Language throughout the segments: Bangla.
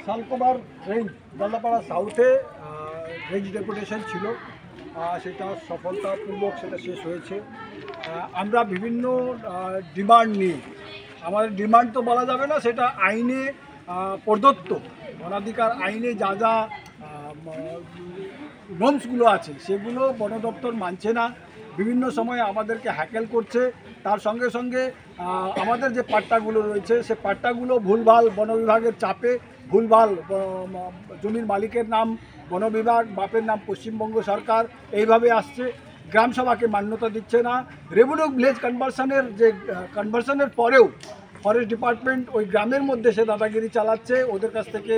শালকুমার রেঞ্জ জলদাপাড়া সাউথে রেঞ্জ ডেপুটেশন ছিল, সেটা সফলতাপূর্বক সেটা শেষ হয়েছে। আমরা বিভিন্ন ডিমান্ড নিয়ে, আমাদের ডিমান্ড তো বলা যাবে না, সেটা আইনে প্রদত্ত বনাধিকার আইনে যা যা নর্মসগুলো আছে সেগুলো বন দপ্তর মানছে না, বিভিন্ন সময় আমাদেরকে হ্যাকেল করছে। তার সঙ্গে সঙ্গে আমাদের যে পাট্টাগুলো রয়েছে সে পাট্টাগুলো ভুলভাল বন বিভাগের চাপে, ভুলভাল জমির মালিকের নাম বন বিভাগ, বাপের নাম পশ্চিমবঙ্গ সরকার, এইভাবে আসছে। গ্রামসভাকে মান্যতা দিচ্ছে না। রেভিনিউ ভিলেজ কনভার্সনের যে কনভার্সনের পরেও ফরেস্ট ডিপার্টমেন্ট ওই গ্রামের মধ্যে সে দাদাগিরি চালাচ্ছে। ওদের কাছ থেকে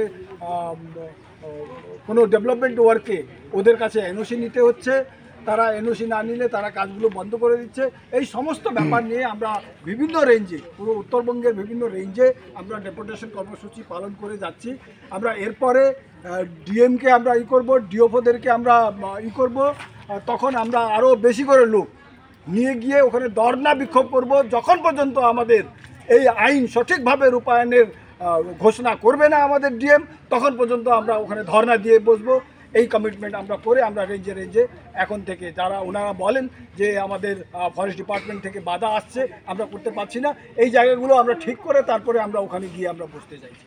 কোনো ডেভেলপমেন্ট ওয়ার্কে ওদের কাছে এনওসি নিতে হচ্ছে, তারা এনওসি না নিলে তারা কাজগুলো বন্ধ করে দিচ্ছে। এই সমস্ত ব্যাপার নিয়ে আমরা বিভিন্ন রেঞ্জে, পুরো উত্তরবঙ্গের বিভিন্ন রেঞ্জে আমরা ডেপুটেশন কর্মসূচি পালন করে যাচ্ছি। আমরা এরপরে ডিএমকে আমরা করব, ডিওফোদেরকে আমরা করব, তখন আমরা আরও বেশি করে লোক নিয়ে গিয়ে ওখানে ধর্ণা বিক্ষোভ করব যখন পর্যন্ত আমাদের এই আইন সঠিকভাবে রূপায়ণের ঘোষণা করবে না আমাদের ডিএম, তখন পর্যন্ত আমরা ওখানে ধর্ণা দিয়ে বসবো। এই কমিটমেন্ট আমরা করে আমরা রেঞ্জে রেঞ্জে এখন থেকে যারা ওনারা বলেন যে আমাদের ফরেস্ট ডিপার্টমেন্ট থেকে বাধা আসছে, আমরা করতে পারছি না, এই জায়গাগুলো আমরা ঠিক করে তারপরে আমরা ওখানে গিয়ে আমরা বসতে চাইছি।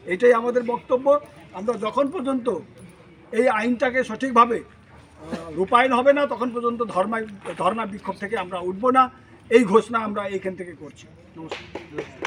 এটাই আমাদের বক্তব্য। আমরা যখন পর্যন্ত এই আইনটাকে সঠিকভাবে রূপায়ণ হবে না তখন পর্যন্ত ধর্ণা বিক্ষোভ থেকে আমরা উঠবো না, এই ঘোষণা আমরা এইখান থেকে করছি। নমস্কার।